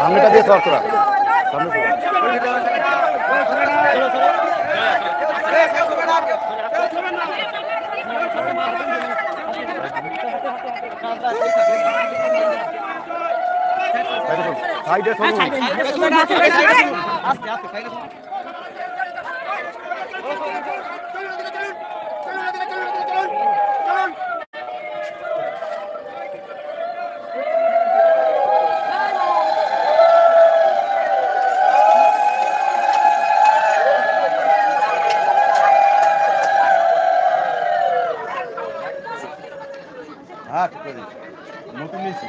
সামনেটা দিয়ে সর তোরা সামনে সাইডে হ্যাঁ ঠিক আছে নতুন নিয়েছি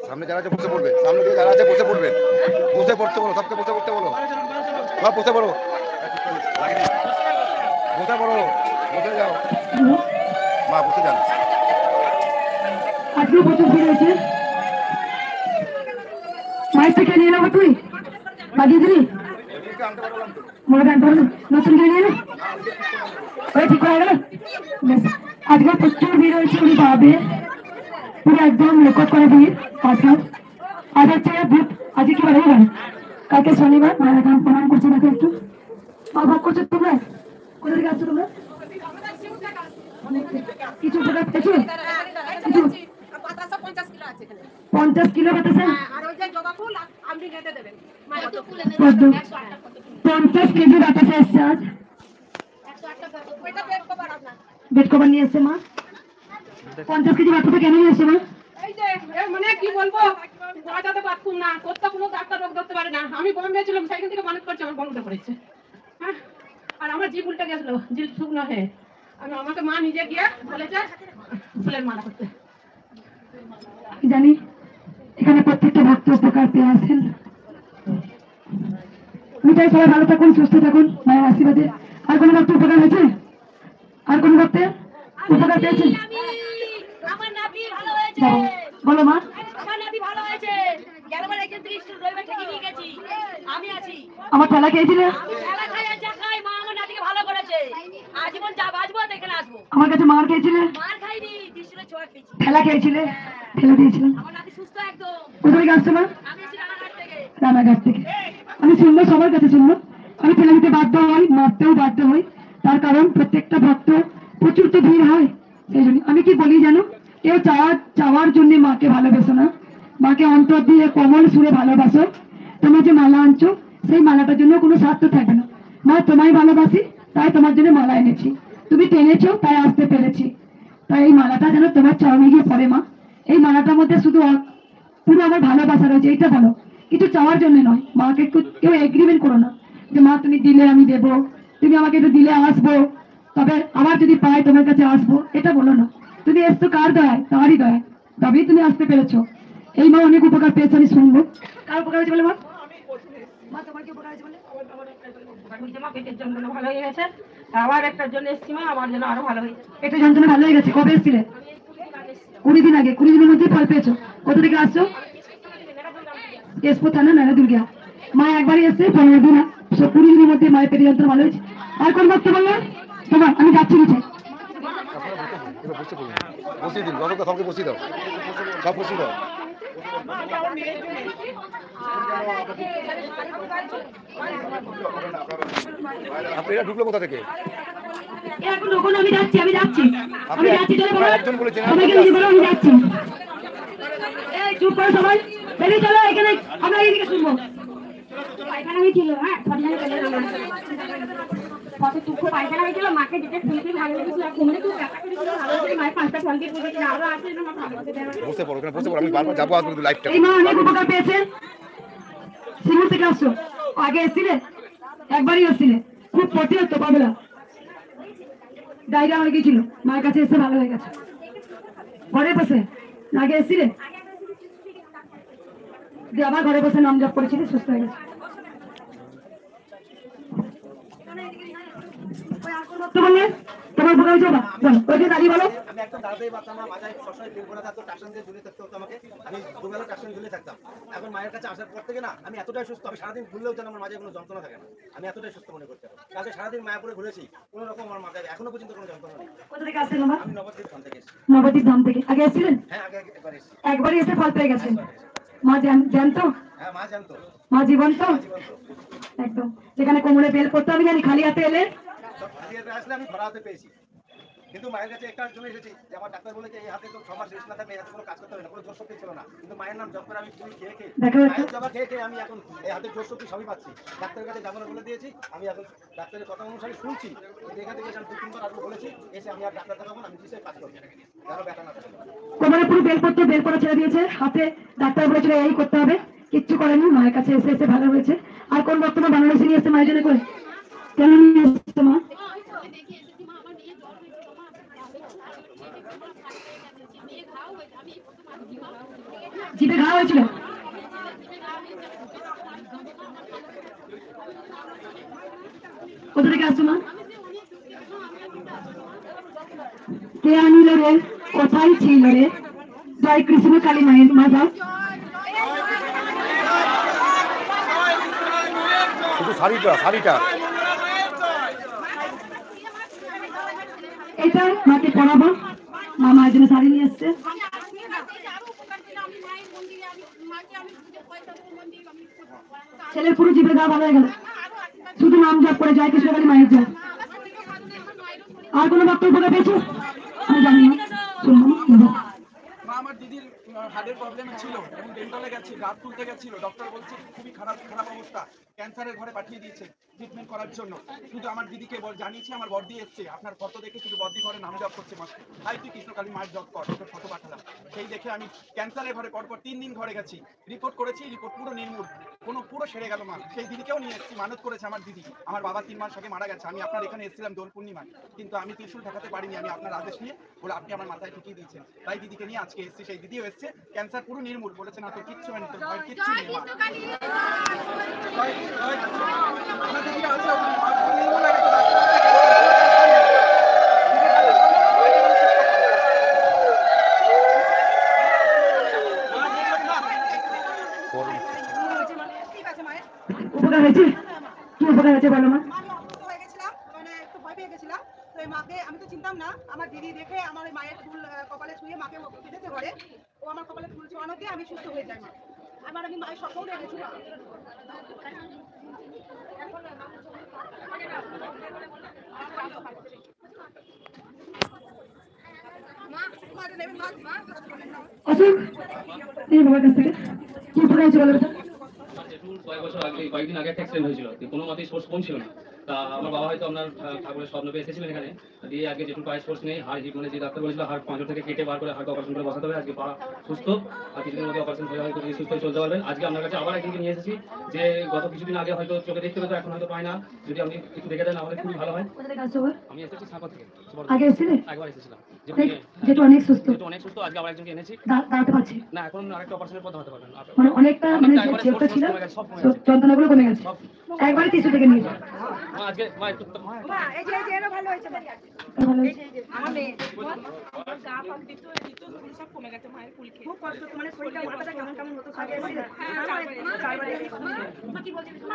সামনে যারা আছে বসে পড়বে সামনে দিয়ে যারা আছে বসে পড়বে বসে পড়তে বলো সবকে বসে পড়তে বলো সব বসে পড়ো বসে পড়ো বসে যাও মা বসে যান আজকে প্রচুর ভিড় হয়েছে মাইক থেকে নিয়ে নেবো তুই বাজিয়ে দিবি নতুন নিয়ে নিয়ে ঠিক হয়ে গেল আজকে প্রচুর ভিড় হয়েছে উনি পাবে পুরো একদম রেকর্ড করে ভিড় আজকে আজ হচ্ছে ভূত আজকে কি বার হবে কালকে শনিবার মায়ের এখন প্রণাম করছে দেখো একটু অভাব করছো তোমরা কোথা থেকে আসছো তোমরা কিছু উপকার পেয়েছো কিছু 50 কিলো বাতাসা আর ওই যে জবা ফুল আপনি কেটে দেবেন 50 কেজি বাতাসা এসছে আজ 108 বেড কভার নিয়ে এসছে মা 50 কেজি বাতাসা কেন নিয়ে এসছে মা এই যে মানে কি বলবো বাজাতে পারতুম না কোথা কোনো ডাক্তার রোগ ধরতে পারে না আমি বম্বে ছিলাম সেখান থেকে মানত করছি আমার বন্ধ করেছে হ্যাঁ আর আমার জিভ উল্টে গেছিল জিভ শুকনো হয়ে আমি আমাকে মা নিজে গিয়ে বলেছে ফুলের মালা করতে জানি এখানে প্রত্যেকটা ভক্ত উপকার পেয়ে আসেন আমি চাই সবাই ভালো থাকুন সুস্থ থাকুন মায়ের আশীর্বাদে আর কোনো ভক্ত উপকার হয়েছে আর কোনো ভক্তে উপকার পেয়েছেন বলো মা আমার ঠেলা খেয়েছিলে আমার কাছে মার খেয়েছিলে ঠেলা খেয়েছিলে ফেলে দিয়েছিলাম কোথা থেকে আসছো মা রানাঘাট থেকে আমি শুনবো সবার কাছে শুনবো আমি ফেলে দিতে বাধ্য হই মারতেও বাধ্য হই তার কারণ প্রত্যেকটা ভক্ত প্রচুর তো ভিড় হয় সেই জন্য আমি কি বলি জানো কেউ চাওয়ার জন্য মাকে ভালোবাসো না মাকে অন্তর দিয়ে কোমল সুরে ভালোবাসো তোমার যে মালা আনছো সেই মালাটার জন্য কোনো স্বার্থ থাকবে না মা তোমায় ভালোবাসি তাই তোমার জন্য মালা এনেছি তুমি টেনেছো তাই আসতে পেরেছি তাই এই মালাটা যেন তোমার চরণে গিয়ে পড়ে মা এই মালাটার মধ্যে শুধু পুরো আমার ভালোবাসা রয়েছে এইটা ভালো কিছু চাওয়ার জন্য নয় মাকে কেউ এগ্রিমেন্ট করো না যে মা তুমি দিলে আমি দেবো তুমি আমাকে একটু দিলে আসবো তবে আবার যদি পাই তোমার কাছে আসবো এটা বলো না তুমি এসছো কার দয়ায় তারই দয়ায় তবেই তুমি আসতে পেরেছো এই মা অনেক উপকার পেয়েছো আমি শুনবো কার উপকার হয়েছে বলে মা তোমার কি উপকার হয়েছে বলে পেটের যন্ত্রণা ভালো হয়ে গেছে আবার একটার জন্য এসছি মা আমার জন্য আরো ভালো হয়েছে পেটের যন্ত্রণা ভালো হয়ে গেছে কবে এসছিলে 20 দিন আগে 20 দিনের মধ্যে ফল পেয়েছো কোথা থেকে আসছো কেশপুর থানা নানা দুর্গা মা একবারই এসছে 15 দিন 20 দিনের মধ্যে মায়ের পেটের যন্ত্রণা ভালো হয়েছে আর কোন ভক্ত বললো তোমার আমি যাচ্ছি নিচে বসিয়ে দিন যত সবকে বসিয়ে দাও সব বসিয়ে দাও আপনারা ঢুকলো কোথা থেকে এখন লোকজন আমি যাচ্ছি একজন বলেছেন আমি যাচ্ছি এই চুপ করো সবাই বেরিয়ে চলো এখানে আমরা এইদিকে শুনবো পায়খানা হয়েছিল হ্যাঁ কত দুঃখ পায়খানা হয়েছিল মাকে যেটা শুনতে ভালো লেগেছিল আর কুমড়ে খুব ব্যথা করেছিল ভালো লেগেছিল মায়ের 5টা ফল দিয়ে পুজো আরো আছে না ভালো বসে পড়ো বসে পড়ো আমি বারবার যাবো আসবো লাইভটা এই মা অনেক উপকার পেয়েছে সিঙ্গুর থেকে আসছো আগে এসছিলে একবারই এসছিলে খুব পটি হতো পাবেলা ডায়রিয়া হয়ে গেছিল মায়ের কাছে এসে ভালো হয়ে গেছে ঘরে বসে আগে এসছিলে দিয়ে আবার ঘরে বসে নাম জপ করেছিলে সুস্থ হয়ে গেছে তোমার উপকার হয়েছে বাবা? বলো, ওই যে দাঁড়িয়ে বলো। আমি একদম দাঁড়াতেই পারতাম না, মাথায় সবসময় তেল ভরা থাকতো, টাকশন দিয়ে ঝুলে থাকতে হতো আমাকে। আমি দুবেলা টাকশন ঝুলে থাকতাম। এখন মায়ের কাছে আসার পর থেকে না আমি এতটাই সুস্থ, আমি সারাদিন ঘুরলেও যেন আমার মাঝে কোনো যন্ত্রণা থাকে না। আমি এতটাই সুস্থ মনে করতে পারি। কালকে সারাদিন মায়াপুরে ঘুরেছি, কোনো রকম আমার মাথায় এখনো পর্যন্ত কোনো যন্ত্রণা নেই। কোথা থেকে আসছেন বাবা? আমি নবদ্বীপ ধাম থেকে এসেছি। নবদ্বীপ ধাম থেকে। আগে এসেছিলেন? হ্যাঁ, আগে একবার এসেছি। একবারই এসে ফল পেয়ে গেছেন। মা জানতো? হ্যাঁ, মা জানতো। মা জীবন্ত? মা জীবন্ত। একদম। যেখানে কোমরে বেল পড়তো আমি জানি, খালি হাতে এলে সব খালি হাতে আসলে আমি ভরা হাতে পেয়েছি। কিন্তু মায়ের কাছে একটা জন্য এসেছি যে আমার ডাক্তার বলেছে এই হাতে তো 6 মাস রেস্ট না থাকলে এই হাতে কোনো কাজ করতে হবে না, কোনো জোর শক্তি ছিল না। কিন্তু মায়ের নাম জপ করে আমি তুমি খেয়ে খেয়ে মায়ের জবা খেয়ে খেয়ে আমি এখন এই হাতে জোর শক্তি সবই পাচ্ছি। ডাক্তারের কাছে যাবো না বলে দিয়েছি, আমি এখন ডাক্তারের কথা অনুসারে শুনছি। কিন্তু এখান থেকে আমি 2-3 বার আসবো বলেছি, এসে আমি আর ডাক্তার দেখাবো না, আমি কিসের কাজ করবো যারা ব্যথা না থাকে। কোমরে পুরো বেল পড়তো, বেল পড়া ছেড়ে দিয়েছে। হাতে ডাক্তার বলেছিল এই করতে হবে, কিচ্ছু করেনি। মায়ের কাছে এসে এসে ভালো হয়েছে। আর কোন বর্তমান বাংলাদেশে নিয়ে এসছে মায়ের জন্য করে? কেন নিয়ে এসছে মা? জিভে ঘা হয়েছিল? কোথা থেকে আসছো মা? কে আনিল রে, কোথায় ছিল রে? জয় কৃষ্ণ কালী মায়ের। মা যাও। শুধু শাড়িটা এটা মাকে পড়াবো। মা মায়ের জন্য শাড়ি নিয়ে এসছে। ছেলের পুরো জিভে গা ভালো হয়ে গেল, শুধু নাম জপ করে জয় কৃষ্ণ কালী মায়ের জয়। আর কোনো বক্তব্য পেয়েছো? আমি জানি না, শুনলাম। মা আমার দিদির হার্টের প্রবলেম ছিল এবং ডেন্টালে গেছি, দাঁত তুলতে গেছিল, ডক্টর বলছে খুবই খারাপ অবস্থা, ক্যান্সারের ঘরে পাঠিয়ে দিয়েছে ট্রিটমেন্ট করার জন্য। শুধু আমার দিদিকে জানিয়েছি, আমার বর্দি এসছে, আপনার ফটো দেখে শুধু বর্দি ঘরে নাম জপ করছে মাকে, তাই তুই কৃষ্ণকালী মায়ের জপ কর, তোর ফটো পাঠালাম। সেই দেখে আমি ক্যান্সারের ঘরে পরপর 3 দিন ঘরে গেছি, রিপোর্ট করেছি, রিপোর্ট পুরো নির্মূল, পুরো সেরে গেল মা। সেই দিদিকেও নিয়ে এসেছি, মানত করেছে আমার দিদি। আমার বাবা 3 মাস আগে মারা গেছে, আমি আপনার এখানে এসেছিলাম দোল পূর্ণিমায়, কিন্তু আমি ত্রিশূল ঠেকাতে পারিনি, আমি আপনার আদেশ নিয়ে বলে আপনি আমার মাথায় ঠেকিয়ে দিয়েছেন, তাই দিদিকে নিয়ে আজকে এসেছি। সেই দিদিও এসছে, ক্যান্সার পুরো নির্মূল, বলেছে না তোর কিচ্ছু হয়নি, তোর ভয় কিচ্ছু নেই মা। আমার দিদিরা আছে ওখানে, মা নির্মূল হয়ে গেছে। উপকার হয়েছে? কি উপকার হয়েছে বলো মা? আমি তো চিনতাম না, আমার দিদি দেখে আমার মায়ের ফুল কপালে ছুঁয়ে মাকে কেঁদেছে ঘরে, ও আমার কপালে ফুল ছোঁয়ানো দিয়ে আমি সুস্থ হয়ে যাই। মা আমি মায়ের স্বপ্নও দেখেছিলাম। অশোক, এই বাবার কাছ থেকে কি উপকার হয়েছে বলো তো? কয়েকদিন আগে একটা অ্যাক্সিডেন্ট হয়েছিল, কোনো মতেই সোর্স কম ছিল না। তা আমার বাবা হয়তো আপনার ঠাকুরের স্বপ্ন পেয়ে এসেছিলেন এখানে, দিয়ে আজকে যেটুকু পায়ে সোর্স নেই, হাড় হিট মানে যে ডাক্তার বলেছিল হাড় 5 থেকে কেটে বার করে হাড়কে অপারেশন করে বসাতে হবে। আজকে পা সুস্থ, আর কিছুদিনের মধ্যে অপারেশন হয়ে হয়তো সুস্থ হয়ে চলতে পারবেন। আজকে আপনার কাছে আবার একদিনকে নিয়ে এসেছি, যে গত কিছুদিন আগে হয়তো চোখে দেখতে পেতো, এখন হয়তো পায় না, যদি আপনি একটু দেখে দেন আমাদের খুবই ভালো হয়। কোথা থেকে আসছো? আমি এসেছি সাঁকো থেকে, আগে এসেছিলে? একবার এসেছিলাম, যেহেতু অনেক সুস্থ, যেহেতু অনেক সুস্থ, আজকে আবার একজনকে এনেছি। দাঁড়াতে পারছি না, এখন আরেকটা অপারেশনের পর হতে পারবেন, মানে অনেকটা, মানে যেটা ছিল যন্ত্রণাগুলো কমে গেছে, একবারই টিস্যু থেকে নিয়ে যাও। আজকে মা একটু এই যে এরও ভালো হয়েছে, ভালো হয়েছে। আমার মেয়ে গা পাক দিত সব কমে গেছে মায়ের ফুল খেয়ে। খুব কষ্ট, মানে শরীরটা মাথাটা কেমন কেমন হতো।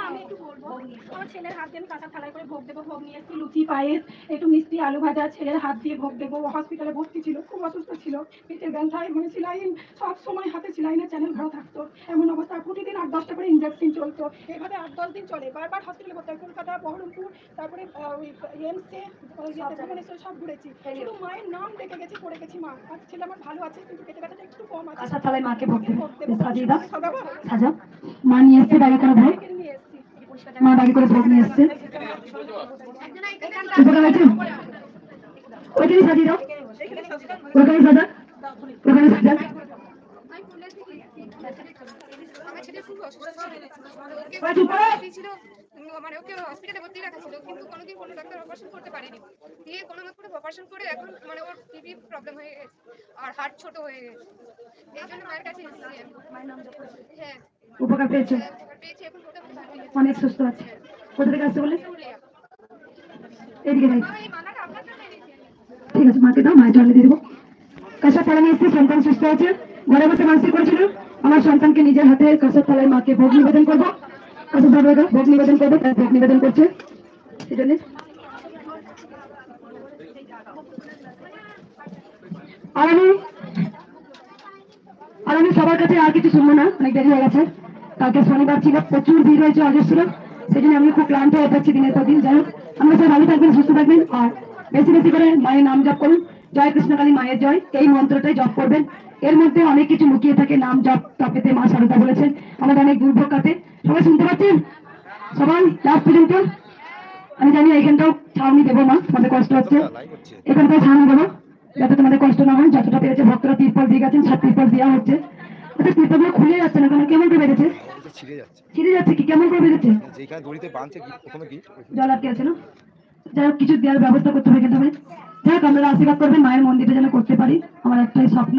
আমি একটু বলবো, আমার ছেলের হাত দিয়ে আমি কাঁচা থালায় করে ভোগ দেবো, ভোগ নিয়ে এসেছি, লুচি পায়েস, একটু মিষ্টি আলু ভাজা, ছেলের হাত দিয়ে ভোগ দেবো। হসপিটালে ভর্তি ছিল, খুব অসুস্থ ছিল, পেটের ব্যথায়, মানে সিলাইন সব সময় হাতে সিলাইনের চ্যানেল ভরা থাকতো, এমন অবস্থা। প্রতিদিন 8-10টা করে ইঞ্জেকশন চলতো, এভাবে 8-10 দিন চলে। বারবার হসপিটালে ভর্তি, কলকাতা, বহরমপুর, তারপরে এমসে, ভুবনেশ্বর সব ঘুরেছি, শুধু মায়ের নাম ডেকে গেছি, পড়ে গেছি। মা আর ছেলে আমার ভালো আছে, কিন্তু পেটে ব্যথাটা একটু কম আছে। আচ্ছা, তাহলে মাকে ভোগ দেবো, সাজিয়ে দাও, সাজাও। মা নিয়ে এসছে ব্যাগে করে ভোগ, মা ব্যাগে করে ভোগ নিয়ে এসছে। উপকার হয়েছে? ওইখানে সাজিয়ে দাও, ওইখানে সাজা, ওইখানে সাজা। আমার ছেলে খুব অসুস্থ ছিল, মানে ওকে হসপিটালে ভর্তি রাখা ছিল, কিন্তু কোনোদিন কোনো ডাক্তার অপারেশন করতে পারেনি। দিয়ে কোনো মত করে অপারেশন করে এখন মানে ওর টিবি প্রবলেম হয়ে গেছে আর হার্ট ছোট হয়ে গেছে। এই জন্য মায়ের কাছে এসেছি আমি। হ্যাঁ, উপকার পেয়েছো? পেয়েছি, এখন মোটামুটি ভালো। অনেক সুস্থ আছে। কোথা থেকে আসছে বলে? এদিকে যাই, এই মালাটা আপনার জন্য এনেছি। ঠিক আছে, মাকে দাও, মায়ের জন্য দিয়ে দেবো। কাঁসার থালা নিয়ে এসেছি, সন্তান সুস্থ আছে, ঘরে বসে মানসিক করেছিল আমার সন্তানকে নিজের হাতে কাঁসার থালায় মাকে ভোগ নিবেদন করবো, কাঁসার থালায় ভোগ নিবেদন করবো, তাই ভোগ নিবেদন করছে সেই জন্য। আর আমি সবার কাছে আর কিছু শুনবো না, অনেক দেরি হয়ে গেছে। কালকে শনিবার ছিল, প্রচুর ভিড় হয়েছে, অজস্র, সেই জন্য আমি খুব ক্লান্ত হয়ে পড়ছি দিনের পর দিন। যাই হোক, আমরা সবাই ভালো থাকবেন, সুস্থ থাকবেন, আর বেশি বেশি করে মায়ের নাম জপ করুন। জয় কৃষ্ণকালী মায়ের জয়, এই মন্ত্রটাই জপ করবেন। এর মধ্যে অনেক কিছু লুকিয়ে থাকে, নাম জপ তপেতে মা সারদা বলেছেন আমাদের অনেক দুর্ভোগ কাটে। সবাই শুনতে পাচ্ছেন? সবাই লাস্ট পর্যন্ত। আমি জানি এইখানটাও ছাউনি দেবো মা, তোমাদের কষ্ট হচ্ছে, এখানটাও ছাউনি দেবো যাতে তোমাদের কষ্ট না হয়। যতটা পেরেছে ভক্তরা তিরপল দিয়ে গেছেন, সব তিরপল দেওয়া হচ্ছে। ওটা তিরপলগুলো খুলে যাচ্ছে না কেন? কেমন করে বেঁধেছে? ছিঁড়ে যাচ্ছে কি? কেমন করে বেঁধেছে? যেখানে দড়িতে বাঁধছে প্রথমে কি জল আটকে আছে না? যাই হোক, কিছু দেওয়ার ব্যবস্থা করতে হবে কিন্তু। যাই হোক, আপনারা আশীর্বাদ করবেন মায়ের মন্দিরটা যেন করতে পারি, আমার একটাই স্বপ্ন।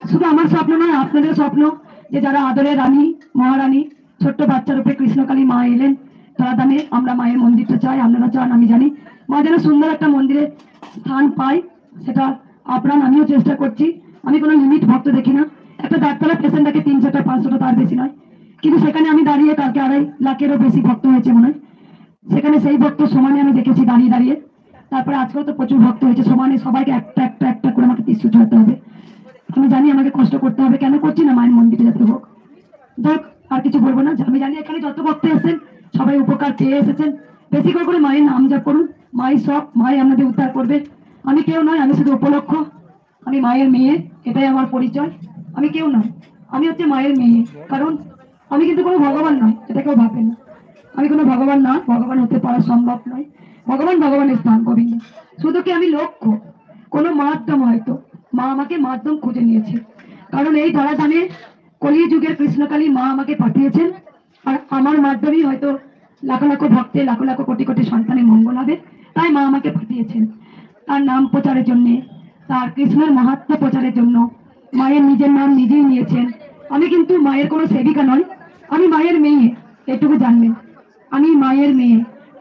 শুধু আমার স্বপ্ন নয়, আপনাদের স্বপ্ন, যে যারা আদরের রানী মহারানী ছোট্ট বাচ্চার উপরে কৃষ্ণকালী মা এলেন তারা দামে আমরা মায়ের মন্দিরটা চাই, আপনারা চান, আমি জানি। মা যেন সুন্দর একটা মন্দিরে স্থান পাই, সেটা আপ্রাণ আমিও চেষ্টা করছি। আমি কোনো লিমিট ভক্ত দেখি না। একটা ডাক্তারা পেশেন্ট দেখে 300টা 500টা, তার বেশি নয়, কিন্তু সেখানে আমি দাঁড়িয়ে কালকে 2.5 লাখেরও বেশি ভক্ত হয়েছে মনে হয়, সেখানে সেই ভক্ত সমানে আমি দেখেছি দাঁড়িয়ে দাঁড়িয়ে। তারপরে আজকেও তো প্রচুর ভক্ত হয়েছে, সমানে সবাইকে একটা একটা একটা করে আমাকে টিস্যু চড়তে হবে। আমি জানি আমাকে কষ্ট করতে হবে, কেন করছি না, মায়ের মন্দিরে যাতে হোক। দেখ, আর কিছু বলবো না। আমি জানি এখানে যত ভক্ত এসেছেন সবাই উপকার পেয়ে এসেছেন। বেশি করে করে মায়ের নাম জপ করুন, মাই সব, মাই আমাদের উদ্ধার করবে। আমি কেউ নয়, আমি শুধু উপলক্ষ, আমি মায়ের মেয়ে, এটাই আমার পরিচয়। আমি কেউ নয়, আমি হচ্ছে মায়ের মেয়ে। কারণ আমি কিন্তু কোনো ভগবান নয়, এটা কেউ ভাবেন না। আমি কোনো ভগবান না, ভগবান হতে পারা সম্ভব নয়। ভগবান ভগবানের স্থান, গোবিন্দ। শুধু কি আমি লক্ষ্য, কোনো মাধ্যম, হয়তো মা আমাকে মাধ্যম খুঁজে নিয়েছে। কারণ এই ধরাধামে কলি যুগের কৃষ্ণকালী মা আমাকে পাঠিয়েছেন, আর আমার মাধ্যমেই হয়তো লাখ লাখ ভক্তের, লাখ লাখ কোটি কোটি সন্তানের মঙ্গল হবে। তাই মা আমাকে পাঠিয়েছেন তার নাম প্রচারের জন্য, তার কৃষ্ণের মাহাত্ম্য প্রচারের জন্য। মায়ের নিজের নাম নিজেই নিয়েছেন। আমি কিন্তু মায়ের কোনো সেবিকা নয়, আমি মায়ের মেয়ে, এটুকু জানবেন। আমি মায়ের মেয়ে,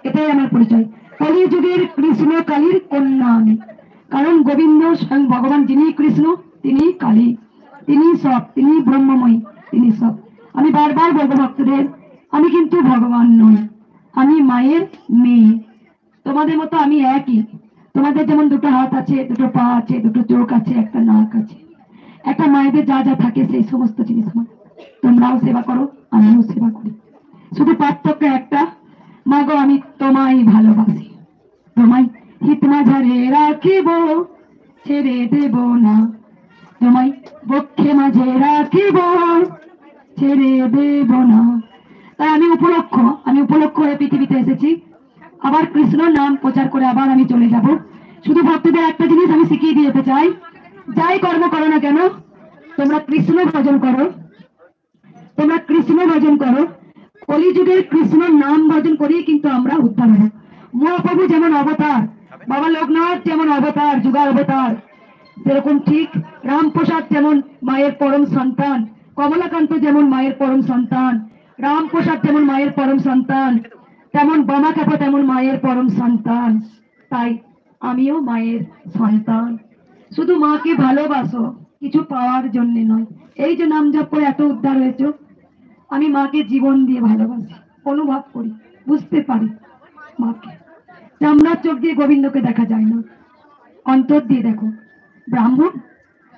এটাই আমার পরিচয়। কলি যুগের কৃষ্ণ কালীর কন্যা আমি। কারণ গোবিন্দ স্বয়ং ভগবান, যিনি কৃষ্ণ তিনি কালী, তিনি সব, তিনি ব্রহ্মময়ী, তিনি সব। আমি বারবার বলবো ভক্তদের, আমি কিন্তু ভগবান নই, আমি মায়ের মেয়ে। তোমাদের মতো আমি একই। তোমাদের যেমন দুটো হাত আছে, দুটো পা আছে, দুটো চোখ আছে, একটা নাক আছে, একটা মায়েদের যা যা থাকে সেই সমস্ত জিনিস আমার। তোমরাও সেবা করো, আমিও সেবা করি। শুধু পার্থক্য একটা, মা গো আমি তোমায় ভালোবাসি, তোমায় হিত মাঝারে রাখিব, ছেড়ে দেব না, তোমায় বক্ষে মাঝে রাখিব, ছেড়ে দেব না। তাই আমি উপলক্ষ হয়ে পৃথিবীতে এসেছি। আবার কৃষ্ণ নাম প্রচার করে আবার আমি চলে যাব। শুধু ভক্তদের একটা জিনিস আমি শিখিয়ে দিতে চাই, যাই কর্ম করো না কেন, তোমরা কৃষ্ণ ভজন করো, তোমরা কৃষ্ণ ভজন করো। কলিযুগের কৃষ্ণ নাম ভজন করেই কিন্তু আমরা উদ্ধার হব। মহাপ্রভু যেমন অবতার, বাবা লোকনাথ যেমন অবতার, যুগার অবতার, সেরকম ঠিক রামপ্রসাদ যেমন মায়ের পরম সন্তান, কমলাকান্ত যেমন মায়ের পরম সন্তান, রামপ্রসাদ যেমন মায়ের পরম সন্তান, তেমন বামাখ্যাপা তেমন মায়ের পরম সন্তান। তাই আমিও মায়ের সন্তান। শুধু মাকে ভালোবাসো, কিছু পাওয়ার জন্য নয়। এই যে নাম জপ করে এত উদ্ধার হয়েছে, আমি মাকে জীবন দিয়ে ভালোবাসি, অনুভব করি, বুঝতে পারি মাকে। চামড়ার চোখ দিয়ে গোবিন্দকে দেখা যায় না, অন্তর দিয়ে দেখো। ব্রাহ্মণ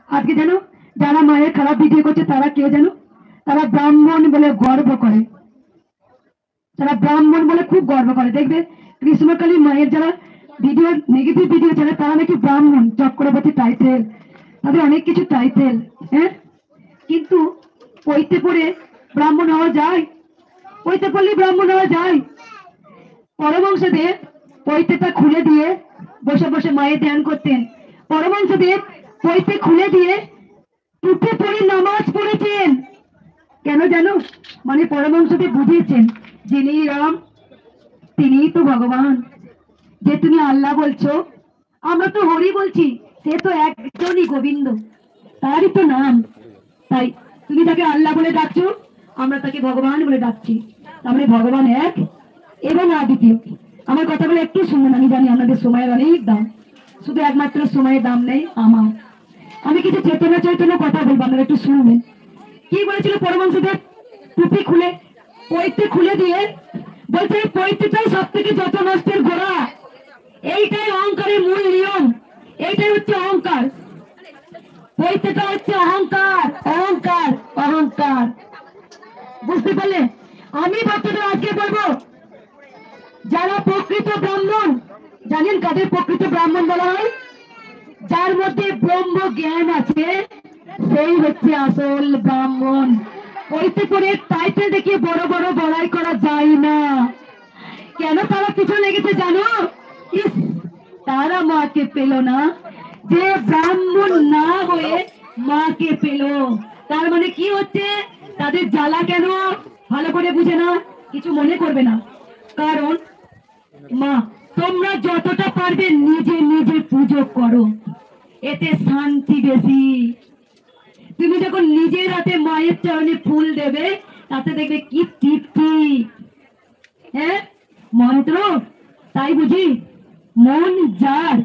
আজকে জানো, যারা মায়ের খারাপ ভিডিও করছে তারা কে জানো? তারা ব্রাহ্মণ বলে গর্ব করে, তারা ব্রাহ্মণ বলে খুব গর্ব করে। দেখবে কৃষ্ণকালী মায়ের যারা ভিডিও, নেগেটিভ ভিডিও ছাড়ে, তারা নাকি ব্রাহ্মণ, চক্রবর্তী টাইটেল, তাদের অনেক কিছু টাইটেল। হ্যাঁ, কিন্তু পইতে পড়ে ব্রাহ্মণ হওয়া যায়? পইতে পড়লে ব্রাহ্মণ হওয়া যায়? পরমহংসদেব পৈতেটা খুলে দিয়ে বসে বসে মায়ের ধ্যান করতেন। পরমহংসদেব পৈতে খুলে দিয়ে টুপে পড়ে নামাজ পড়েছেন। কেন জানো? মানে পরমহংসদেব বুঝিয়েছেন, যিনি রাম তিনি তো ভগবান। যে তুমি আল্লাহ বলছো, আমরা তো হরি বলছি, সে তো একজনই গোবিন্দ, তারই তো নাম। তাই তুমি তাকে আল্লাহ বলে ডাকছো, আমরা তাকে ভগবান বলে ডাকছি। তার মানে ভগবান এক এবং অদ্বিতীয়। আমার কথাগুলো একটু শুনুন। আমি জানি আপনাদের সময়ের অনেক দাম, শুধু একমাত্র সময়ের দাম নেই আমার। আমি কিছু চেতনা চৈতন্য কথা বলবো, আপনারা একটু শুনবেন। কি বলেছিল পরমহংসদেব? টুপি খুলে, পৈতে খুলে দিয়ে বলছে পৈতেটাই সব থেকে যত নষ্টের গোড়া। এইটাই অহংকারের মূল নিয়ম, এইটাই হচ্ছে অহংকার। পৈতেটা হচ্ছে অহংকার, অহংকার, অহংকার। বুঝতে পারলে? আমি ভক্তদের আজকে বলবো, যারা প্রকৃত ব্রাহ্মণ, জানেন কাদের প্রকৃত ব্রাহ্মণ বলা হয়? যার মধ্যে ব্রহ্ম জ্ঞান আছে, সেই হচ্ছে আসল ব্রাহ্মণ। ওইতে করে টাইটেল দেখে বড় বড় বড়াই করা যায় না। কেন তারা পিছনে লেগেছে জানো? ইস, তারা মাকে পেল না, যে ব্রাহ্মণ না হয়ে মাকে পেল। তার মানে কি হচ্ছে? তাদের জ্বালা কেন? ভালো করে বুঝে না, কিছু মনে করবে না। কারণ মা, তোমরা যতটা পারবে নিজে নিজে পুজো করো, এতে শান্তি বেশি। তুমি যখন নিজের হাতে মায়ের চরণে ফুল দেবে, তাতে দেখবে কি তৃপ্তি। হ্যাঁ, মন্ত্র তাই বুঝি? মন যার,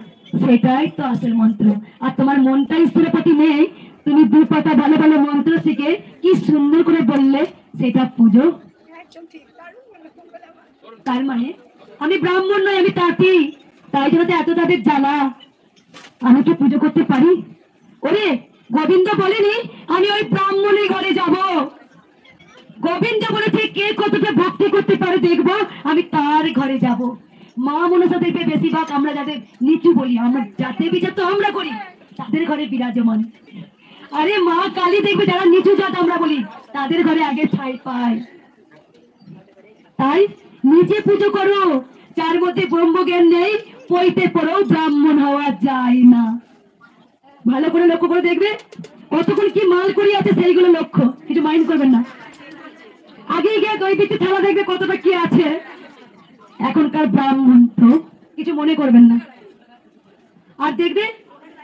সেটাই তো আসল মন্ত্র। আর তোমার মনটা ঈশ্বরের প্রতি নেই, তুমি দু পাতা ভালো ভালো মন্ত্র শিখে কি সুন্দর করে বললে সেটা পুজো। তার মানে আমি ব্রাহ্মণ নই, আমি তাঁতি, তাই জন্য তো এত তাদের জ্বালা। আমি কি পুজো করতে পারি? ওরে, গোবিন্দ বলেনি আমি ওই ব্রাহ্মণের ঘরে যাব। গোবিন্দ বলেছে কে কতটা ভক্তি করতে পারে দেখবো, আমি তার ঘরে যাব। মা মনসা দেখবে বেশিরভাগ আমরা যাদের নিচু বলি, আমরা যাতে বিচার তো আমরা করি, তাদের ঘরে বিরাজমান। আরে মা কালী দেখবে যারা নিচু জাত আমরা বলি, তাদের ঘরে আগে ঠাঁই পায়। তাই নিজে পুজো করো। যার মধ্যে ব্রহ্মজ্ঞান নেই, পইতে পড়েও ব্রাহ্মণ হওয়া যায় না। ভালো করে লক্ষ্য করে দেখবে কতক্ষণ কি মাল করি আছে, সেইগুলো লক্ষ্য, কিছু মাইন্ড করবেন না। আগে গিয়ে দই দিতে থালা দেখবে কতটা কি আছে। এখনকার ব্রাহ্মণ তো কিছু মনে করবেন না। আর দেখবে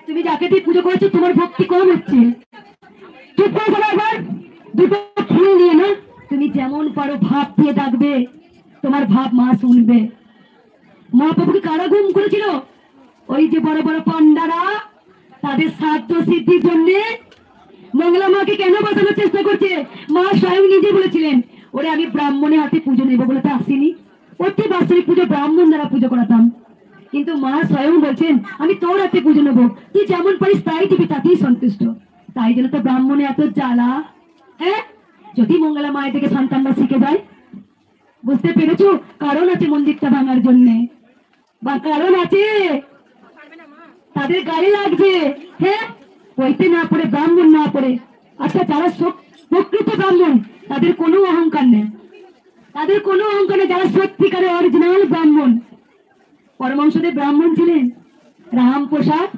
তুমি যাকে দিয়ে পুজো করেছো তোমার ভক্তি কম হচ্ছে। চুপ করে সবাই এবার দুটো ফুল নিয়ে না, তুমি যেমন পারো ভাব দিয়ে ডাকবে, তোমার ভাব মা শুনবে। মহাপ্রভুকে কারা ঘুম করেছিল? ওই যে বড় বড় পান্ডারা, তাদের স্বার্থ সিদ্ধির জন্য মঙ্গলা মাকে কেন বাঁচানোর চেষ্টা করছে? মা স্বয়ং নিজে বলেছিলেন, ওরে আমি ব্রাহ্মণের হাতে পুজো নেবো বলে তো আসিনি, অতি বাস্তবিক পুজো ব্রাহ্মণ দ্বারা পুজো করাতাম। কিন্তু মা স্বয়ং বলছেন আমি তোর হাতে পুজো নেবো, তুই যেমন পারিস তাই দিবি, তাতেই সন্তুষ্ট। তাই জন্য তো ব্রাহ্মণে এত জ্বালা। হ্যাঁ, যদি মঙ্গলা মায়ের থেকে সন্তানরা শিখে যায়। বুঝতে পেরেছো? কারণ আছে মন্দিরটা ভাঙার জন্যে, বা কারণ আছে, তাদের গায়ে লাগছে। হ্যাঁ, পইতে না পড়ে, ব্রাহ্মণ না পড়ে। আচ্ছা, যারা প্রকৃত ব্রাহ্মণ তাদের কোনো অহংকার নেই, তাদের কোনো অহংকার নেই। যারা সত্যিকারের অরিজিনাল ব্রাহ্মণ, পরমহংসদেব ব্রাহ্মণ ছিলেন, রামপ্রসাদ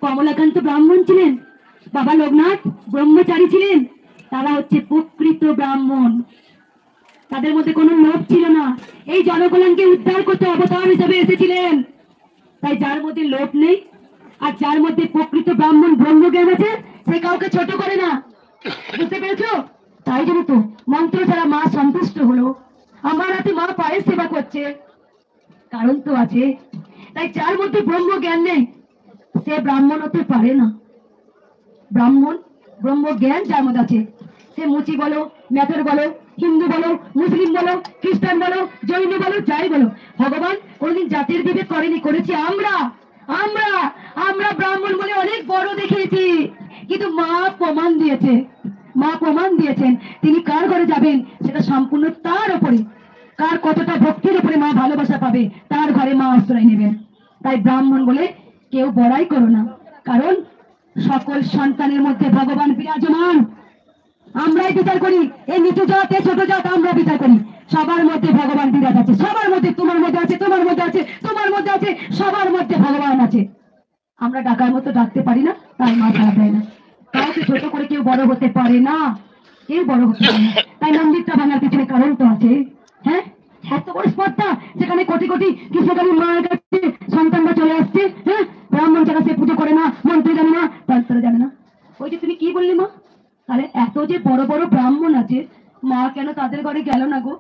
কমলাকান্ত ব্রাহ্মণ ছিলেন, বাবা লোকনাথ ব্রহ্মচারী ছিলেন। তারা হচ্ছে প্রকৃত ব্রাহ্মণ। তাদের মধ্যে কোনো লোভ ছিল না, এই জনকল্যাণকে উদ্ধার করতে অবতার হিসেবে এসেছিলেন। তাই যার মধ্যে লোভ নেই আর যার মধ্যে প্রকৃত ব্রাহ্মণ ব্রহ্মজ্ঞান আছে, সে কাউকে ছোট করে না। বুঝতে পেরেছো? তাই জন্য তো মন্ত্র ছাড়া মা সন্তুষ্ট হলো। আমার হাতে মা পায়ের সেবা করছে, কারণ তো আছে। তাই যার মধ্যে ব্রহ্মজ্ঞান নেই, সে ব্রাহ্মণ হতে পারে না। ব্রাহ্মণ ব্রহ্মজ্ঞান যার মধ্যে আছে, সে মুচি বলো, মেথর বলো, হিন্দু বলো, মুসলিম বলো, খ্রিস্টান বলো, জৈন বলো, যাই বলো, ভগবান কোনদিন জাতির বিভেদ করেনি, করেছি আমরা। আমরা আমরা ব্রাহ্মণ বলে অনেক বড় দেখিয়েছি, কিন্তু মা প্রমাণ দিয়েছে, মা প্রমাণ দিয়েছেন তিনি কার ঘরে যাবেন সেটা সম্পূর্ণ তার উপরে, কার কতটা ভক্তির উপরে মা ভালোবাসা পাবে, তার ঘরে মা আশ্রয় নেবেন। তাই ব্রাহ্মণ বলে কেউ বড়াই করো না, কারণ সকল সন্তানের মধ্যে ভগবান বিরাজমান। আমরাই বিচার করি, এই নিচু জাত, ছোট জাত আমরা বিচার করি, সবার মধ্যে ভগবান বিরাজ আছে, সবার মধ্যে। তোমার মধ্যে আছে, তোমার মধ্যে আছে, তোমার মধ্যে আছে, সবার মধ্যে ভগবান আছে। আমরা ডাকার মতো ডাকতে পারি না, তাই মা খারাপ দেয় না। কাউকে ছোট করে কেউ বড় হতে পারে না, কেউ বড় হতে পারে না। তাই মন্দিরটা ভাঙার পিছনে কারণ তো আছে। হ্যাঁ, এত বড় স্পর্ধা, যেখানে কোটি কোটি কৃষ্ণকালী মায়ের কাছে সন্তানরা চলে আসছে। হ্যাঁ, ব্রাহ্মণ যারা সে পুজো করে না, মন্ত্র জানে না, তন্ত্র জানে না। ওই যে তুমি কি বললি মা, তাহলে এত যে বড় বড় ব্রাহ্মণ আছে, মা কেন তাদের ঘরে গেল না গো?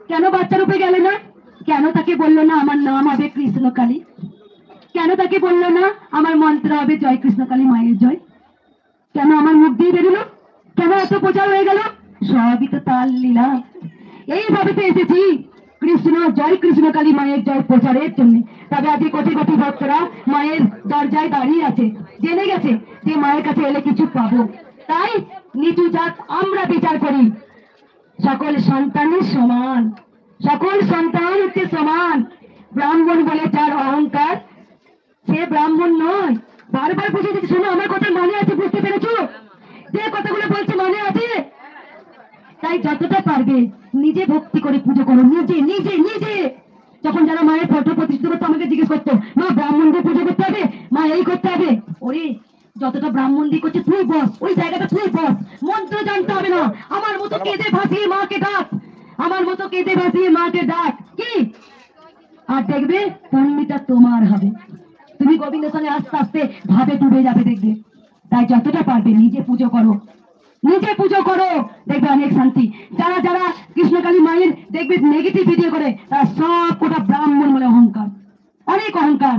কেন বাচ্চা রূপে গেলে না? কেন তাকে বললো না আমার নাম হবে কৃষ্ণকালী? কেন তাকে বললো না আমার মন্ত্র হবে জয় কৃষ্ণকালী মায়ের জয়? কেন আমার মুখ দিয়ে বেরোলো? কেন এত প্রচার হয়ে গেল? সবই তো তার লীলা। এইভাবে তো এসেছি কৃষ্ণ জয় কৃষ্ণকালী মায়ের জয় প্রচারের জন্য। তবে আজকে কোটি কোটি ভক্তরা মায়ের দরজায় দাঁড়িয়ে আছে, জেনে গেছে যে মায়ের কাছে এলে কিছু পাবো। তাই নিচু জাত আমরা বিচার করি, সকল সন্তানের সমান, সকল সন্তান হচ্ছে সমান। ব্রাহ্মণ বলে যার অহংকার সে ব্রাহ্মণ নয়। বারবার বুঝে দিচ্ছি, শোনো আমার কথা মনে আছে, বুঝতে পেরেছো? যে কথাগুলো বলছে মনে আছে? তাই যতটা পারবে নিজে ভক্তি করে পুজো করো, নিজে নিজে নিজে। যখন যারা মায়ের ফটো প্রতিষ্ঠিত করতো আমাকে জিজ্ঞেস করতো, মা ব্রাহ্মণ দিয়ে পুজো করতে হবে, মা এই করতে হবে। ওরে যতটা ব্রাহ্মণ দিয়ে করছে তুই বস, ওই জায়গাটা তুই বস, মন্ত্র জানতে হবে না। আমার মতো কেঁদে ভাসিয়ে মাকে ডাক, আমার মতো কেঁদে ভাসিয়ে মাকে ডাক, কি আর দেখবে পণ্ডিতা তোমার হবে। তুমি গোবিন্দের সঙ্গে আস্তে আস্তে ভাবে ডুবে যাবে দেখবে। তাই যতটা পারবে নিজে পুজো করো, নিজে পুজো করো, দেখবে অনেক শান্তি। যারা যারা কৃষ্ণকালী মায়ের দেখবে নেগেটিভ ভিডিও করে তারা সব কোটা ব্রাহ্মণ বলে অহংকার, অনেক অহংকার।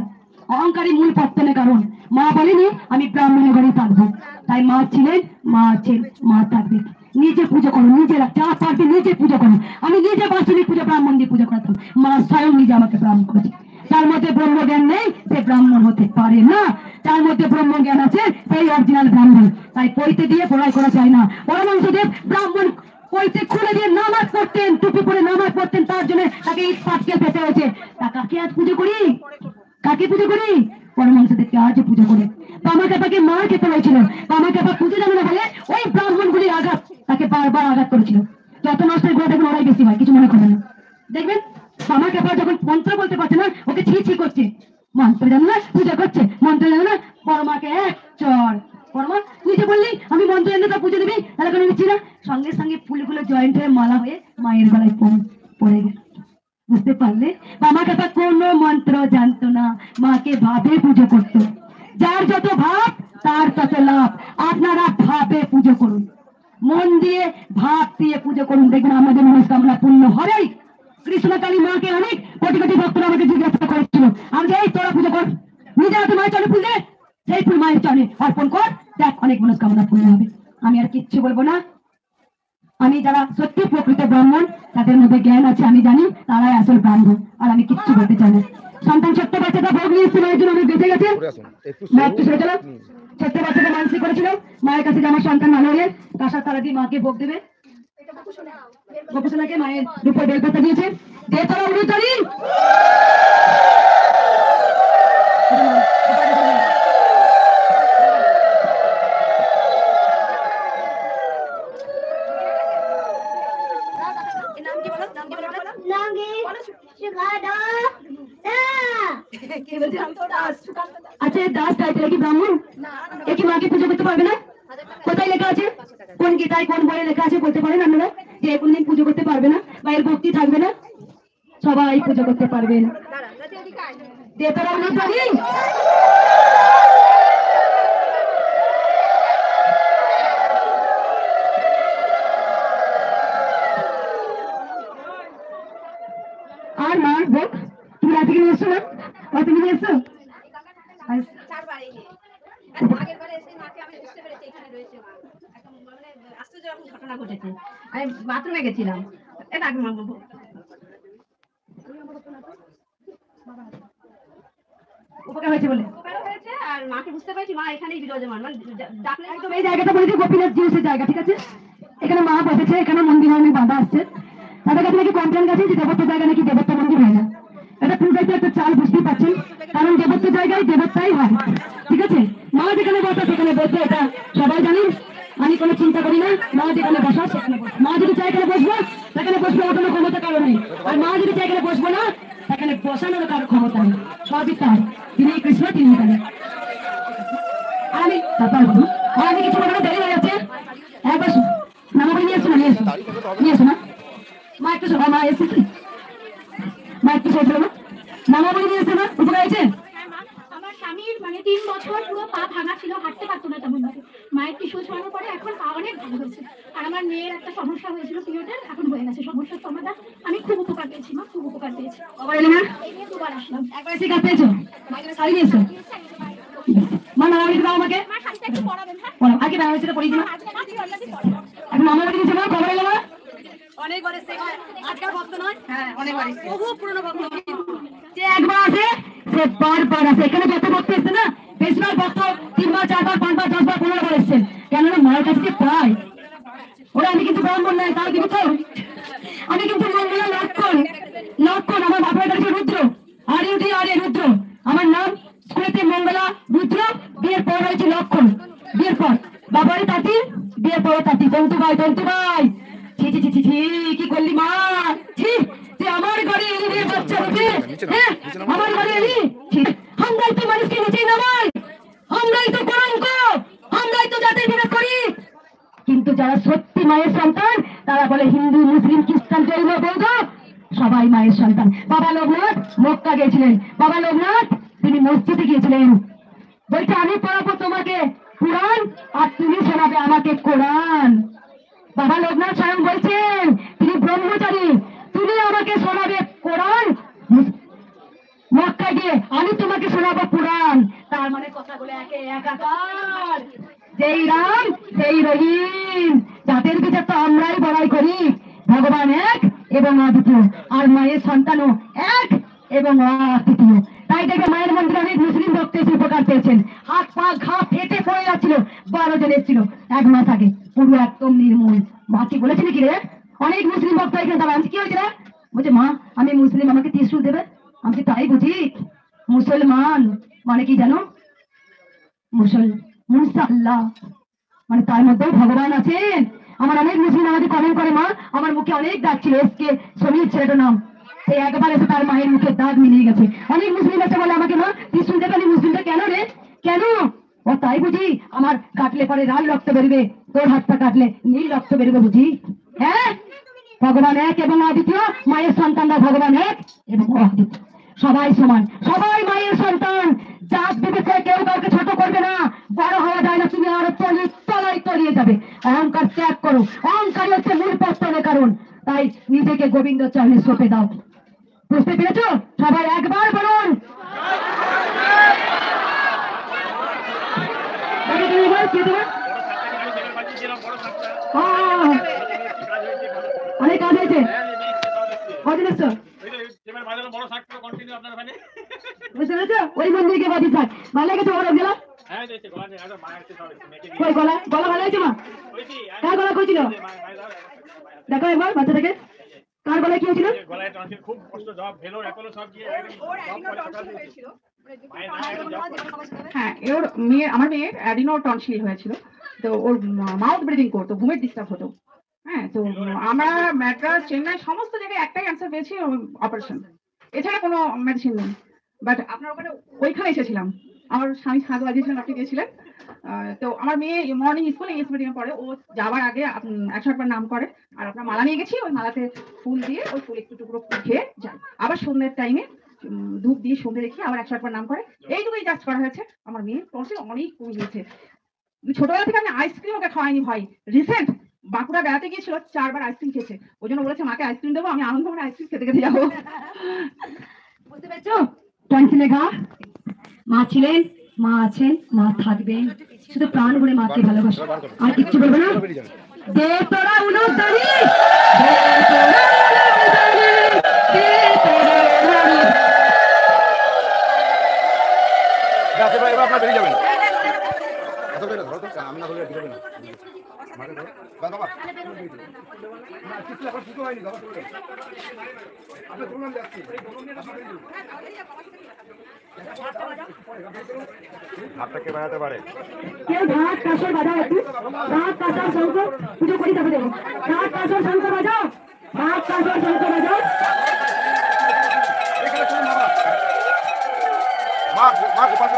অহংকারী মূল পত্তনের কারণ। মা বলেনি আমি ব্রাহ্মণের ঘরে থাকবো, তাই মা ছিলেন, মা আছেন, মা থাকবে। নিজে পুজো করো, নিজেরা যা পারবে নিজে পুজো করো। আমি নিজে বাসুনি পুজো ব্রাহ্মণ দিয়ে পুজো করতাম, মা স্বয়ং নিজে আমাকে ব্রাহ্মণ করেছে। যার মধ্যে ব্রহ্মজ্ঞান নেই সে ব্রাহ্মণ হতে পারে না, যার মধ্যে ব্রহ্মজ্ঞান আছে সেই অরিজিনাল ব্রাহ্মণ। তাই পৈতে দিয়ে পড়াই করা যায় না। পরমহংসদেব ব্রাহ্মণ পৈতে খুলে দিয়ে নামাজ পড়তেন, টুপি পরে নামাজ পড়তেন, তার জন্য তাকে ইট পাটকে পেতে হয়েছে। তা কাকে আজ পুজো করি? কাকে পুজো করি? পরমহংসদেবকে আজও পুজো করে। বামাকাপাকে মার খেতে হয়েছিল, বামাকাপা পুজো জানে না বলে ওই ব্রাহ্মণগুলি আঘাত তাকে বারবার আঘাত করেছিল। যত নষ্টের গোড়া দেখবেন ওরাই বেশি হয়, কিছু মনে করবেন না। দেখবেন বামাকাপা যখন মন্ত্র বলতে পারছে না ওকে ছি ছি করছে, মন্ত্র জানে না পুজো করছে, মন্ত্র জানে না, পরমাকে এক চর। পরমা তুই যে বললি আমি মন্ত্র জানি তা পুজো দিবি, তাহলে কোনো নিচ্ছি না। সঙ্গে সঙ্গে ফুলগুলো জয়েন্ট হয়ে মালা হয়ে মায়ের গলায় পড়ে গেল। বুঝতে পারলে? বামাকাপা কোনো মন্ত্র জানতো না, মাকে ভাবে পুজো করতো। যার যত ভাব তার তত লাভ। আপনারা ভাবে পুজো করুন, মন দিয়ে ভাব দিয়ে পুজো করুন, দেখবেন আমাদের মনস্কামনা পূর্ণ হবেই। কৃষ্ণকালী মাকে অনেক কোটি কোটি ভক্তরা আমাকে জিজ্ঞাসা করেছিল, আমি এই তোরা পুজো কর, নিজে হাতে মায়ের চরণে ফুল দে, সেই ফুল মায়ের চরণে অর্পণ কর, দেখ অনেক মনস্কামনা পূর্ণ হবে। আমি আর কিচ্ছু বলবো না। আমি যারা সত্যি প্রকৃত ব্রাহ্মণ তাদের মধ্যে জ্ঞান আছে, আমি জানি তারাই আসল ব্রাহ্মণ। আর আমি কিচ্ছু বলতে চাই না। সন্তান ছোট্ট বাচ্চাটা ভোগ নিয়ে এসছে মায়ের জন্য, আমি বেঁচে গেছে। মা একটু সরে চলো। ছোট্ট বাচ্চাটা মানসিক করেছিল মায়ের কাছে যে আমার সন্তান ভালো হলে কাঁসার তারা দিয়ে মাকে ভোগ দেবে। গোপসোনাকে মায়ের রূপে বেলপাতা দিয়েছে, দে তোরা উড়ুতালি। আচ্ছা দাস টাইটেল কি ব্রাহ্মণ? এ কি মাকে পুজো করতে পারবে না? কোথায় লেখা আছে? কোন গীতায় কোন বইয়ে লেখা আছে বলতে পারেন আপনারা? যে কোনদিন পুজো করতে পারবে না বা এর ভক্তি থাকবে না? সবাই পুজো করতে পারবেন। দেবতারা অনুযায়ী আর মার ভোগ তুমি রাতে নিয়ে এসছো না? তুমি নিয়ে এসছো? ঘটনা ঘটেছে, আমি বাথরুমে গেছিলাম, এটা আগে বলবো। উপকার হয়েছে বলে উপকার হয়েছে আর মাকে বুঝতে পারছি মা এখানেই বিরাজমান, মানে ডাকলে একদম এই জায়গাটা বলেছি গোপীনাথ জিউসের জায়গা, ঠিক আছে? এখানে মা বসেছে, এখানে মন্দির হয় বাঁধা আসছে। তাদের কাছে নাকি কমপ্লেন গেছে যে দেবত্ব জায়গা নাকি দেবত্ব মন্দির হয় না। এটা পুরোটাই একটা চাল, বুঝতেই পারছেন, কারণ দেবত্ব জায়গায় দেবত্বাই হয়, ঠিক আছে? মা যেখানে বসে সেখানে বসবে, এটা সবাই জানেন। আমি কোনো চিন্তা করি না, মা যেখানে বসা সেখানে বসবো। মা যদি চাই এখানে বসবো সেখানে বসবো, কোনো ক্ষমতা কারো নেই। আর মা যদি চাই এখানে বসবো না সেখানে বসানোর কারো ক্ষমতা নেই, সবই তার। তিনি কৃষ্ণ, তিনি জানেন। আর আমি তারপর বলবো, আর আমি কিছু বলবো, দেরি হয়ে যাচ্ছে। একবার নামাবলি নিয়ে এসো না, নিয়ে এসো, নিয়ে এসো না মা, একটু সভা মা এসে কি মা একটু সে ফেলো, নামাবলি নিয়ে এসো না, উপকার হয়েছে। আমার স্বামীর মানে 3 বছর পুরো পা ভাঙা ছিল, হাঁটতে পারতো না তেমন ভাবে। মায়ের কি ত্রিশূল ছোঁয়ানোর পরে এখন অনেক ভালো হয়েছে। আর আমার মেয়ের একটা সমস্যা হয়েছিল পিরিয়ডের, এখন হয়ে গেছে সমস্যার সমাধান। আমি খুব উপকার পেয়েছি মা, খুব উপকার পেয়েছি। আবার এলে না? এই নিয়ে দুবার আসলাম। একবার এসে কাজ পেয়েছো? শাড়ি নিয়েছো? মা নাম লিখে দাও আমাকে। মা শাড়িটা একটু পরাবেন, হ্যাঁ? পড়াও। আগে বেড়া হয়েছে পড়িয়ে দিও। আজকে না তুই অন্যদিন পরাবেন। এখন মামা বাড়ি গেছে মা, খবর এলো না? অনেকবার এসে আজকাল ভক্ত নয়, হ্যাঁ অনেকবার বহু পুরনো ভক্ত। যে একবার আসে সে বারবার আসে। এখানে যত ভক্ত এসছে না, বেশিরভাগ ভক্ত 3 বার 4 বার 5 বার 10 বার 15 বার এসছেন। কেননা মায়ের কাছে যে পায়। ওরা আমি কিন্তু ব্রাহ্মণ নাই, তাও কি বুঝছো? আমি কিন্তু মঙ্গলা লক্ষণ। লক্ষণ আমার বাপের কাছে রুদ্র, আরিউদি আরে রুদ্র। আমার নাম স্কুলেতে মঙ্গলা রুদ্র, বিয়ের পর হয়েছে লক্ষণ। বিয়ের পর বাবারে তাঁতি, বিয়ের পর তাঁতি। তন্তু ভাই, তন্তু ভাই, ছি ছি ছি ছি ছি, কি করলি মা? ছি, তুই আমার ঘরে এলি রে বাচ্চা হতে, হ্যাঁ আমার ঘরে এলি। আমরাই তো মানুষকে নিচে নামাই, আমরাই তো কলঙ্ক, আমরাই তো জাতির বিনাশ করি। কিন্তু যারা সত্যি মায়ের সন্তান তারা বলে হিন্দু মুসলিম খ্রিস্টান জৈন বৌদ্ধ সবাই মায়ের সন্তান। বাবা লোকনাথ মক্কা গিয়েছিলেন, বাবা লোকনাথ তিনি মসজিদে গিয়েছিলেন। বলছে আমি পড়াবো তোমাকে কুরআন আর তুমি শোনাবে আমাকে কোরআন। বাবা লোকনাথ স্বয়ং বলছেন তিনি ব্রহ্মচারী, তুমি আমাকে শোনাবে কোরআন, মক্কা গিয়ে আমি তোমাকে শোনাবো পুরাণ। তার মানে কথাগুলো একে একাকার। যেই রাম সেই রহিম, জাতের বিচার তো আমরাই বড়াই করি। ভগবান এক এবং অদ্বিতীয়, আর মায়ের সন্তানও এক এবং অদ্বিতীয়। তাই দেখে মায়ের মন্দিরে অনেক মুসলিম ভক্ত এসে উপকার পেয়েছেন। হাত পা ঘা ফেটে পড়ে যাচ্ছিল, 12 জন এসেছিল 1 মাস আগে, পুরো একদম নির্মূল। মা কি বলেছিল কি রে? অনেক মুসলিম ভক্ত এখানে দাঁড়ান, কি হয়েছিল? বলছে মা আমি মুসলিম, আমাকে ত্রিশূল দেবে। আমি তাই বুঝি মুসলমান মানে কি জানো? মুসাল্লাহ মানে তার মধ্যেও ভগবান আছেন। আমার অনেক মুসলিম আমাকে কমেন্ট করে মা আমার মুখে অনেক দাগ ছিল, এসকে সমীর ছেলেটার নাম, সেই একবার এসে তার মায়ের মুখে দাগ মিলিয়ে গেছে। অনেক মুসলিম এসে বলে আমাকে মা ত্রিশূল দেবে। আমি মুসলিমটা কেন রে, কেন? ও তাই বুঝি আমার কাটলে পরে লাল রক্ত বেরোবে, তোর হাতটা কাটলে নীল রক্ত বেরোবে বুঝি? হ্যাঁ, ভগবান এক এবং অদ্বিতীয়, মায়ের সন্তানরা ভগবান এক এবং অদ্বিতীয়, সবাই সমান, সবাই মায়ের সন্তান। জাত বিবেকে কেউ কাউকে ছোট করবে না, বড় হওয়া যায় না, তুমি আরো তলায় তলিয়ে যাবে। অহংকার ত্যাগ করো, অহংকারী হচ্ছে মূল পতনের কারণ। তাই নিজেকে গোবিন্দ চরণে সঁপে দাও। বুঝতে পেরেছো? সবাই একবার বলুন। অনেক কাজ হয়েছে। কদিন এসছো? বুঝতে পেরেছো? ওই মন্দিরকে বাদি থাক। ভালো লেগেছে ওরা গেলা? কই গলা? গলা ভালো হয়েছে মা? কার গলা কইছিল? দেখো একবার বাচ্চাটাকে, কার গলায় কি হয়েছিল? খুব কষ্ট, জব ভেলোর অ্যাপোলো সব গিয়ে হ্যাঁ ওর মেয়ে, আমার মেয়ের অ্যাডিনো টনসিল হয়েছিল, তো ওর মাউথ ব্রিদিং করতো, ঘুমের ডিস্টার্ব হতো। হ্যাঁ, তো আমরা ম্যাড্রাস চেন্নাই সমস্ত জায়গায় একটাই অ্যান্সার পেয়েছি, অপারেশন, এছাড়া কোনো মেডিসিন নেই। বাট আপনার ওখানে ওইখানে এসেছিলাম, আমার স্বামী সাধু আজিয়েছিলেন, আপনি গিয়েছিলেন। তো আমার মেয়ে মর্নিং স্কুলে ইংলিশ মিডিয়ামে পড়ে, ও যাওয়ার আগে 108 বার নাম করে, আর আপনার মালা নিয়ে গেছি, ওই মালাতে ফুল দিয়ে ওই ফুল একটু টুকরো খেয়ে যায়। আবার সন্ধ্যের টাইমে ধূপ দিয়ে সন্ধ্যে রেখে আবার 108 বার নাম করে। এইটুকুই কাজ করা হয়েছে। আমার মেয়ে টনসিল অনেক কমে গিয়েছে। ছোটবেলা থেকে আমি আইসক্রিম ওকে খাওয়াইনি ভাই। রিসেন্ট বাঁকুড়া বেড়াতে গিয়েছিল, 4 বার আইসক্রিম খেয়েছে। ওই জন্য বলেছে মাকে আইসক্রিম দেবো, আমি আনন্দ করে আইসক্রিম খেতে খেতে যাবো। বুঝতে পেরেছো? টনসিলে ঘা, মা ছিলেন, মা আছেন, মা থাকবেন, শুধু প্রাণ ভরে মাকে ভালোবাসো, আর কিচ্ছু বলবে না। দে তোরা উলুদারি, দে তোরা উলুদারি, দে তোরা উলুদারি। আচ্ছা ভাই, এবার আপনারা বেরিয়ে যাবেন। আচ্ছা ভাই, ধরো তো, আমি না ধরলে বেরোবে না। মাকে ধরো। বাবা, না কিছু এখন কিছু হয়নি, বাবা চলে যান। আপনি চলুন, যাচ্ছি। হাতটাকে বাড়াতে পারে। কেউ ঘাট কাঁসর বাজাও, একটু ঘাট কাঁসর শঙ্খ পুজো করি, তারপরে দেবো। ঘাট কাঁসর শঙ্খ বাজাও, ঘাট কাঁসর শঙ্খ বাজাও। মা গোপাল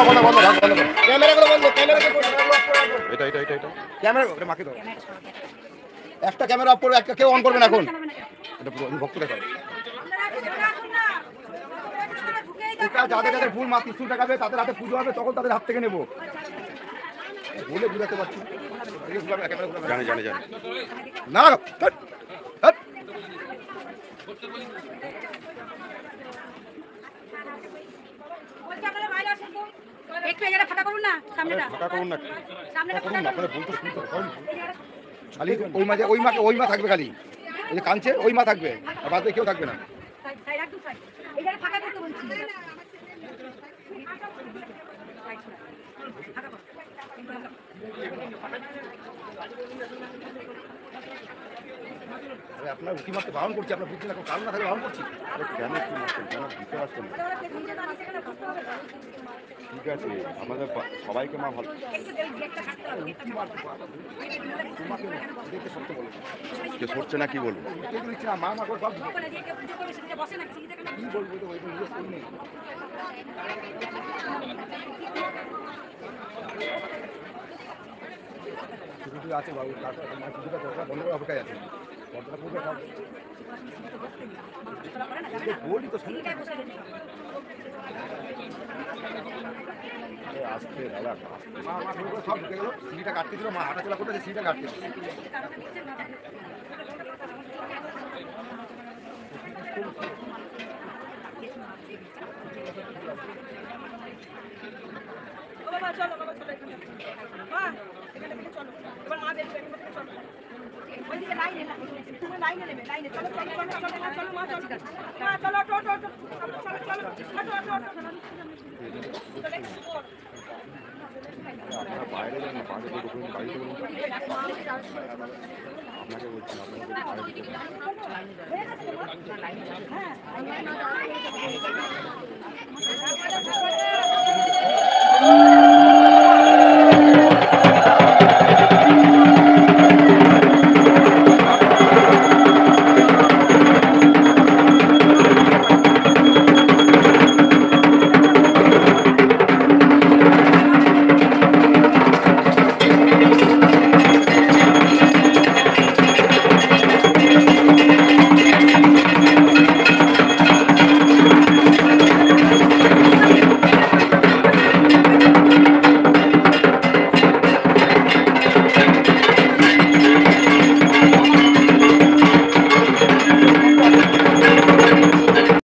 বন্ধ বন্ধ বন্ধ বন্ধ ক্যামেরাগুলো বন্ধ, ক্যামেরাকে এটা এটা এটা এটা ক্যামেরা ওটা মাকে দাও একটা ক্যামেরা অফ করবে একটা কেউ অন করবে না এখন এটা ভক্তরা করে এটা যাদের যাদের ফুল মা ত্রিশূলটা খাবে তাদের হাতে পুজো হবে তখন তাদের হাত থেকে নেবো বলে বুঝাতে পারছি জানে জানে জানে না হট, হট। একটু এখানে ফাঁকা করুন না সামনেটা ফাঁকা করুন না সামনেটা করুন না আপনারা বলতে শুনতে হয় খালি ওই মা থাকবে খালি এই যে কাঁদছে ওই মা থাকবে আর বাদ কেউ থাকবে না সাইড একটু সাইড এখানে ফাঁকা করতে বলছি আরে আপনার উঠি মারতে বারণ করছি আপনার বুঝছেন না কারণ না থাকলে বারণ করছি কেন কি মারছেন কেন বুঝতে পারছেন না ঠিক আছে আমাদের সবাইকে মা ভালো কে সরছে না কি বলবো মা মা করে সব কি বলবো তো আছে বাবু বন্ধ করে অপেক্ষায় আছে বলি তো আসতে দাদা মা মা সব ঢুকে গেল সিঁড়িটা কাটতে ছিল মা হাঁটাচলা করতে সিঁড়িটা কাটতে বাবা চলো বাবা চলো মা এখানে চলো এবার মা দেখবে চলো ওইদিকে লাইনে তুমি লাইনে নেবে লাইনে চলো চলো চলো চলো চলো মা চলো মা চলো টো টো টো চলো চলো আপনারা বাইরে যান না বাইরে বাড়িতে আপনাকে বলছি আপনাকে